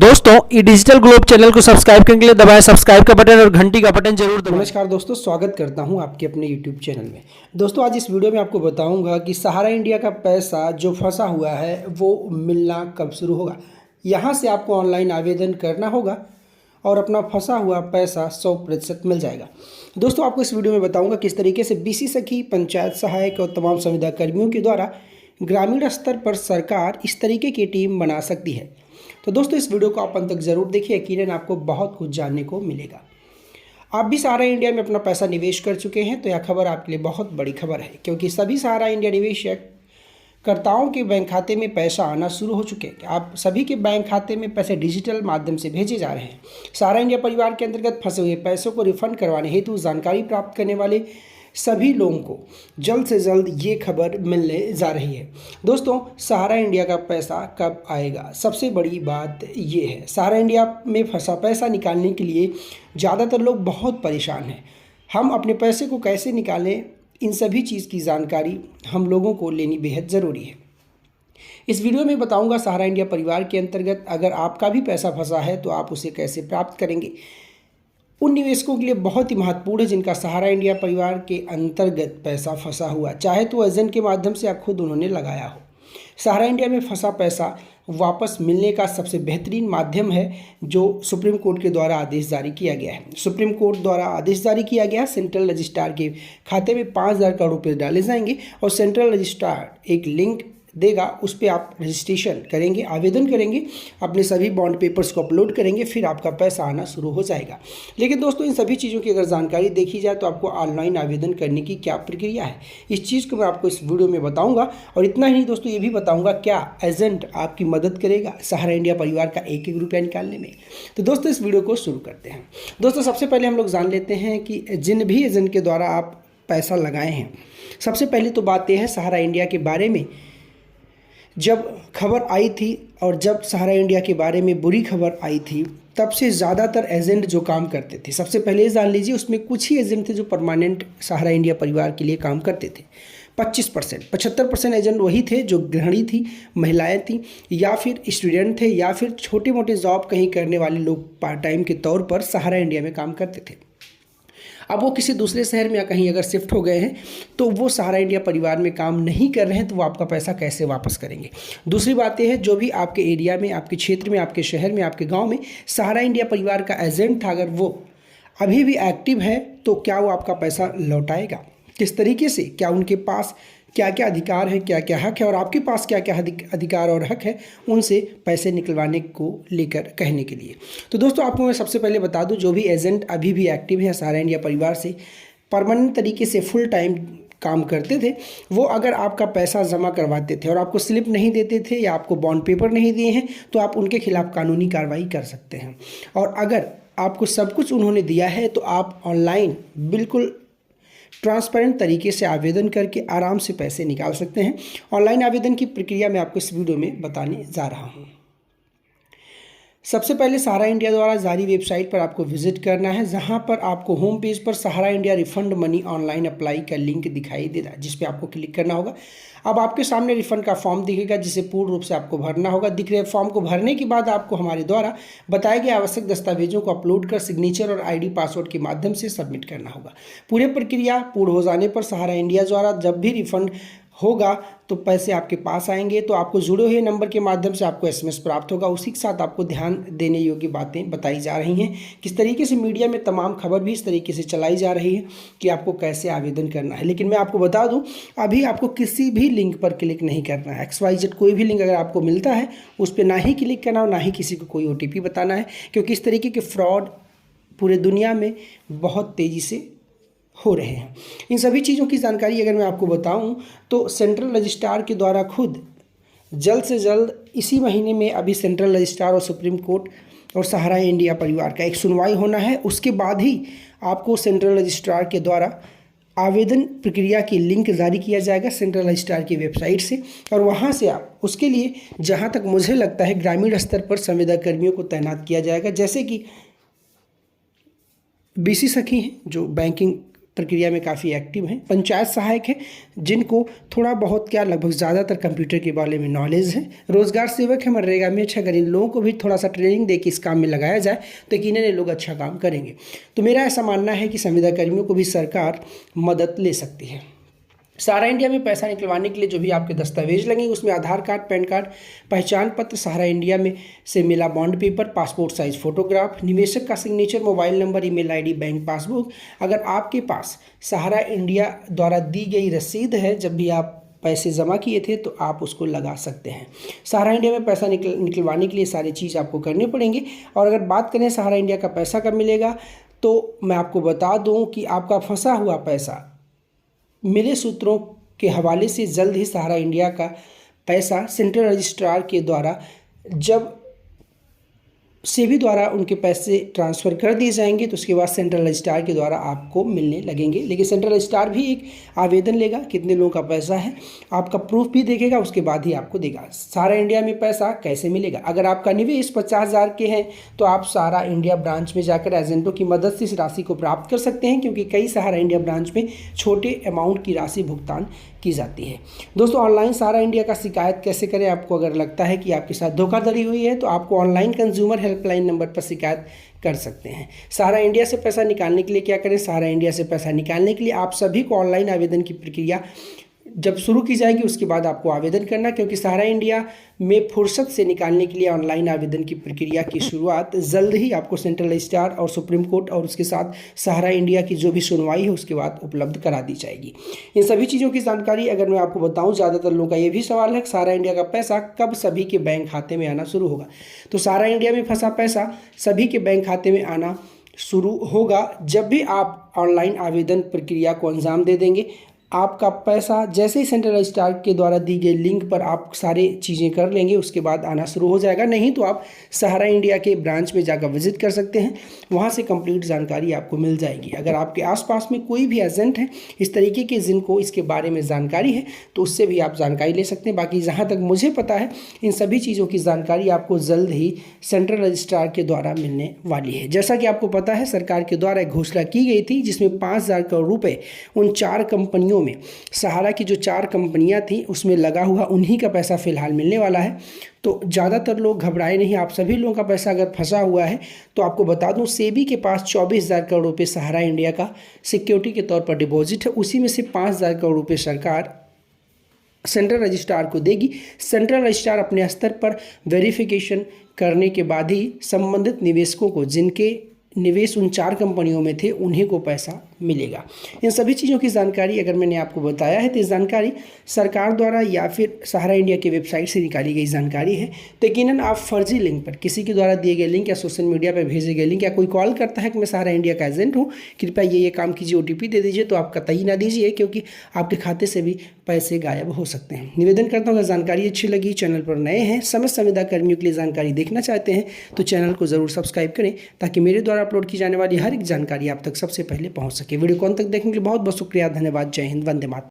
दोस्तों ये digital globe channel को सब्सक्राइब करने के लिए दबाएं सब्सक्राइब का बटन और घंटी का बटन जरूर दबाएं। नमस्कार दोस्तों, स्वागत करता हूं आपके अपने YouTube चैनल में। दोस्तों आज इस वीडियो में आपको बताऊंगा कि सहारा इंडिया का पैसा जो फंसा हुआ है वो मिलना कब शुरू होगा। यहां से आपको ऑनलाइन आवेदन करना होगा और अपना फंसा हुआ पैसा 100% मिल जाएगा। दोस्तों आपको इस वीडियो में बताऊँगा किस तरीके से BC सखी, पंचायत सहायक और तमाम संविदा कर्मियों के द्वारा ग्रामीण स्तर पर सरकार इस तरीके की टीम बना सकती है। तो दोस्तों इस वीडियो को आप अंत तक जरूर देखिए, यकीनन आपको बहुत कुछ जानने को मिलेगा। आप भी सहारा इंडिया में अपना पैसा निवेश कर चुके हैं तो यह खबर आपके लिए बहुत बड़ी खबर है, क्योंकि सभी सहारा इंडिया निवेशक कर्ताओं के बैंक खाते में पैसा आना शुरू हो चुके हैं। आप सभी के बैंक खाते में पैसे डिजिटल माध्यम से भेजे जा रहे हैं। सहारा इंडिया परिवार के अंतर्गत फंसे हुए पैसों को रिफंड करवाने हेतु जानकारी प्राप्त करने वाले सभी लोगों को जल्द से जल्द ये खबर मिलने जा रही है। दोस्तों सहारा इंडिया का पैसा कब आएगा, सबसे बड़ी बात ये है। सहारा इंडिया में फंसा पैसा निकालने के लिए ज़्यादातर लोग बहुत परेशान हैं। हम अपने पैसे को कैसे निकालें, इन सभी चीज़ की जानकारी हम लोगों को लेनी बेहद ज़रूरी है। इस वीडियो में बताऊंगा सहारा इंडिया परिवार के अंतर्गत अगर आपका भी पैसा फंसा है तो आप उसे कैसे प्राप्त करेंगे। उन निवेशकों के लिए बहुत ही महत्वपूर्ण है जिनका सहारा इंडिया परिवार के अंतर्गत पैसा फंसा हुआ, चाहे तो एजेंट के माध्यम से या खुद उन्होंने लगाया हो। सहारा इंडिया में फंसा पैसा वापस मिलने का सबसे बेहतरीन माध्यम है जो सुप्रीम कोर्ट के द्वारा आदेश जारी किया गया है। सुप्रीम कोर्ट द्वारा आदेश जारी किया गया, सेंट्रल रजिस्ट्रार के खाते में 5,000 करोड़ रुपये डाले जाएंगे और सेंट्रल रजिस्ट्रार एक लिंक देगा, उस पर आप रजिस्ट्रेशन करेंगे, आवेदन करेंगे, अपने सभी बॉन्ड पेपर्स को अपलोड करेंगे, फिर आपका पैसा आना शुरू हो जाएगा। लेकिन दोस्तों इन सभी चीज़ों की अगर जानकारी देखी जाए तो आपको ऑनलाइन आवेदन करने की क्या प्रक्रिया है, इस चीज़ को मैं आपको इस वीडियो में बताऊंगा। और इतना ही नहीं दोस्तों, ये भी बताऊंगा क्या एजेंट आपकी मदद करेगा सहारा इंडिया परिवार का एक एक रुपया निकालने में। तो दोस्तों इस वीडियो को शुरू करते हैं। दोस्तों सबसे पहले हम लोग जान लेते हैं कि जिन भी एजेंट के द्वारा आप पैसा लगाए हैं, सबसे पहले तो बात यह है सहारा इंडिया के बारे में जब खबर आई थी और जब सहारा इंडिया के बारे में बुरी खबर आई थी तब से ज़्यादातर एजेंट जो काम करते थे, सबसे पहले जान लीजिए उसमें कुछ ही एजेंट थे जो परमानेंट सहारा इंडिया परिवार के लिए काम करते थे। 25%, 75% एजेंट वही थे जो गृहिणी थी, महिलाएं थी, या फिर स्टूडेंट थे, या फिर छोटे मोटे जॉब कहीं करने वाले लोग पार्ट टाइम के तौर पर सहारा इंडिया में काम करते थे। अब वो किसी दूसरे शहर में या कहीं अगर शिफ्ट हो गए हैं तो वो सहारा इंडिया परिवार में काम नहीं कर रहे हैं, तो वो आपका पैसा कैसे वापस करेंगे। दूसरी बात यह है जो भी आपके एरिया में, आपके क्षेत्र में, आपके शहर में, आपके गांव में सहारा इंडिया परिवार का एजेंट था, अगर वो अभी भी एक्टिव है तो क्या वो आपका पैसा लौटाएगा, किस तरीके से, क्या उनके पास क्या क्या अधिकार है, क्या क्या हक है, और आपके पास क्या क्या अधिकार और हक है उनसे पैसे निकलवाने को लेकर कहने के लिए। तो दोस्तों आपको मैं सबसे पहले बता दूं, जो भी एजेंट अभी भी एक्टिव है सहारा इंडिया परिवार से परमानेंट तरीके से फुल टाइम काम करते थे, वो अगर आपका पैसा जमा करवाते थे और आपको स्लिप नहीं देते थे या आपको बॉन्ड पेपर नहीं दिए हैं तो आप उनके खिलाफ कानूनी कार्रवाई कर सकते हैं। और अगर आपको सब कुछ उन्होंने दिया है तो आप ऑनलाइन बिल्कुल ट्रांसपेरेंट तरीके से आवेदन करके आराम से पैसे निकाल सकते हैं। ऑनलाइन आवेदन की प्रक्रिया मैं आपको इस वीडियो में बताने जा रहा हूं। सबसे पहले सहारा इंडिया द्वारा जारी वेबसाइट पर आपको विजिट करना है, जहां पर आपको होम पेज पर Sahara India refund money online apply का लिंक दिखाई देगा, जिस पे आपको क्लिक करना होगा। अब आपके सामने रिफंड का फॉर्म दिखेगा जिसे पूर्ण रूप से आपको भरना होगा। दिख रहे फॉर्म को भरने के बाद आपको हमारे द्वारा बताए गए आवश्यक दस्तावेजों को अपलोड कर सिग्नेचर और ID पासवर्ड के माध्यम से सबमिट करना होगा। पूरे प्रक्रिया पूर्ण हो जाने पर सहारा इंडिया द्वारा जब भी रिफंड होगा तो पैसे आपके पास आएंगे, तो आपको जुड़े हुए नंबर के माध्यम से आपको SMS प्राप्त होगा। उसी के साथ आपको ध्यान देने योग्य बातें बताई जा रही हैं। किस तरीके से मीडिया में तमाम खबर भी इस तरीके से चलाई जा रही है कि आपको कैसे आवेदन करना है। लेकिन मैं आपको बता दूं, अभी आपको किसी भी लिंक पर क्लिक नहीं करना है। XYZ कोई भी लिंक अगर आपको मिलता है उस पर ना ही क्लिक करना और ना ही किसी को कोई OTP बताना है, क्योंकि इस तरीके के फ्रॉड पूरे दुनिया में बहुत तेज़ी से हो रहे हैं। इन सभी चीज़ों की जानकारी अगर मैं आपको बताऊं तो सेंट्रल रजिस्ट्रार के द्वारा खुद जल्द से जल्द इसी महीने में अभी सेंट्रल रजिस्ट्रार और सुप्रीम कोर्ट और सहारा इंडिया परिवार का एक सुनवाई होना है। उसके बाद ही आपको सेंट्रल रजिस्ट्रार के द्वारा आवेदन प्रक्रिया की लिंक जारी किया जाएगा सेंट्रल रजिस्ट्रार की वेबसाइट से, और वहाँ से आप उसके लिए जहाँ तक मुझे लगता है ग्रामीण स्तर पर संविदा कर्मियों को तैनात किया जाएगा, जैसे कि BC सखी हैं जो बैंकिंग प्रक्रिया में काफ़ी एक्टिव हैं, पंचायत सहायक हैं जिनको थोड़ा बहुत क्या लगभग ज़्यादातर कंप्यूटर के बारे में नॉलेज है, रोजगार सेवक है मनरेगा में अच्छा, अगर इन लोगों को भी थोड़ा सा ट्रेनिंग दे के इस काम में लगाया जाए तो यकीनन ये लोग अच्छा काम करेंगे। तो मेरा ऐसा मानना है कि संविदा कर्मियों को भी सरकार मदद ले सकती है। सहारा इंडिया में पैसा निकलवाने के लिए जो भी आपके दस्तावेज लगेंगे उसमें आधार कार्ड, पैन कार्ड, पहचान पत्र, सहारा इंडिया में से मिला bond paper, passport size photograph, निवेशक का signature, mobile number, email ID, bank passbook. अगर आपके पास सहारा इंडिया द्वारा दी गई रसीद है जब भी आप पैसे जमा किए थे तो आप उसको लगा सकते हैं। सहारा इंडिया में पैसा निकलवाने के लिए सारी चीज़ आपको करनी पड़ेंगी। और अगर बात करें सहारा इंडिया का पैसा कब मिलेगा, तो मैं आपको बता दूं कि आपका फंसा हुआ पैसा मेरे सूत्रों के हवाले से जल्द ही सहारा इंडिया का पैसा सेंट्रल रजिस्ट्रार के द्वारा जब सेबी द्वारा उनके पैसे ट्रांसफ़र कर दिए जाएंगे तो उसके बाद सेंट्रल रजिस्ट्रार के द्वारा आपको मिलने लगेंगे। लेकिन सेंट्रल रजिस्ट्रार भी एक आवेदन लेगा कितने लोगों का पैसा है, आपका प्रूफ भी देखेगा, उसके बाद ही आपको देगा। सहारा इंडिया में पैसा कैसे मिलेगा, अगर आपका निवेश 50,000 के हैं तो आप सहारा इंडिया ब्रांच में जाकर एजेंटों की मदद से इस राशि को प्राप्त कर सकते हैं, क्योंकि कई सहारा इंडिया ब्रांच में छोटे अमाउंट की राशि भुगतान की जाती है। दोस्तों, ऑनलाइन सहारा इंडिया का शिकायत कैसे करें, आपको अगर लगता है कि आपके साथ धोखाधड़ी हुई है तो आपको ऑनलाइन कंज्यूमर हेल्पलाइन नंबर पर शिकायत कर सकते हैं। सहारा इंडिया से पैसा निकालने के लिए क्या करें, सहारा इंडिया से पैसा निकालने के लिए आप सभी को ऑनलाइन आवेदन की प्रक्रिया जब शुरू की जाएगी उसके बाद आपको आवेदन करना, क्योंकि सहारा इंडिया में फुर्सत से निकालने के लिए ऑनलाइन आवेदन की प्रक्रिया की शुरुआत जल्द ही आपको सेंट्रल रजिस्ट्रार और सुप्रीम कोर्ट और उसके साथ सहारा इंडिया की जो भी सुनवाई है उसके बाद उपलब्ध करा दी जाएगी। इन सभी चीज़ों की जानकारी अगर मैं आपको बताऊं, ज़्यादातर लोगों का ये भी सवाल है कि सहारा इंडिया का पैसा कब सभी के बैंक खाते में आना शुरू होगा। तो सहारा इंडिया में फंसा पैसा सभी के बैंक खाते में आना शुरू होगा जब भी आप ऑनलाइन आवेदन प्रक्रिया को अंजाम दे देंगे। आपका पैसा जैसे ही सेंट्रल रजिस्ट्रार के द्वारा दी गई लिंक पर आप सारी चीज़ें कर लेंगे उसके बाद आना शुरू हो जाएगा। नहीं तो आप सहारा इंडिया के ब्रांच में जाकर विजिट कर सकते हैं, वहां से कंप्लीट जानकारी आपको मिल जाएगी। अगर आपके आसपास में कोई भी एजेंट है इस तरीके के जिनको इसके बारे में जानकारी है तो उससे भी आप जानकारी ले सकते हैं। बाकी जहाँ तक मुझे पता है इन सभी चीज़ों की जानकारी आपको जल्द ही सेंट्रल रजिस्ट्रार के द्वारा मिलने वाली है। जैसा कि आपको पता है सरकार के द्वारा एक घोषणा की गई थी जिसमें 5,000 करोड़ रुपये उन 4 कंपनियों में, सहारा की जो 4 कंपनियां थी उसमें लगा हुआ उन्हीं का पैसा फिलहाल मिलने वाला है। तो ज़्यादातर लोग घबराए नहीं, आप सभी लोगों का पैसा अगर फंसा हुआ है तो आपको बता दूं सेबी के पास 24,000 करोड़ रुपये सहारा इंडिया का सिक्योरिटी के तौर पर डिपॉजिट है, उसी में से 5,000 करोड़ रुपये सरकार सेंट्रल रजिस्ट्रार को देगी। सेंट्रल रजिस्ट्रार अपने स्तर पर वेरिफिकेशन करने के बाद ही संबंधित निवेशकों को जिनके निवेश उन 4 कंपनियों में थे उन्हीं को पैसा मिलेगा। इन सभी चीज़ों की जानकारी अगर मैंने आपको बताया है तो इस जानकारी सरकार द्वारा या फिर सहारा इंडिया की वेबसाइट से निकाली गई जानकारी है। तो यकीनन आप फर्जी लिंक पर, किसी के द्वारा दिए गए लिंक या सोशल मीडिया पर भेजे गए लिंक या कोई कॉल करता है कि मैं सहारा इंडिया का एजेंट हूँ, कृपया ये काम कीजिए, OTP दे दीजिए, तो आप कतई ना दीजिए, क्योंकि आपके खाते से भी पैसे गायब हो सकते हैं। निवेदन करता हूँ अगर जानकारी अच्छी लगी, चैनल पर नए हैं, समस्त संविदा कर्मियों के लिए जानकारी देखना चाहते हैं तो चैनल को ज़रूर सब्सक्राइब करें ताकि मेरे द्वारा अपलोड की जाने वाली हर एक जानकारी आप तक सबसे पहले पहुँच सके। वीडियो को अंत तक देखने के लिए बहुत बहुत शुक्रिया, धन्यवाद, जय हिंद, वंदे मातरम।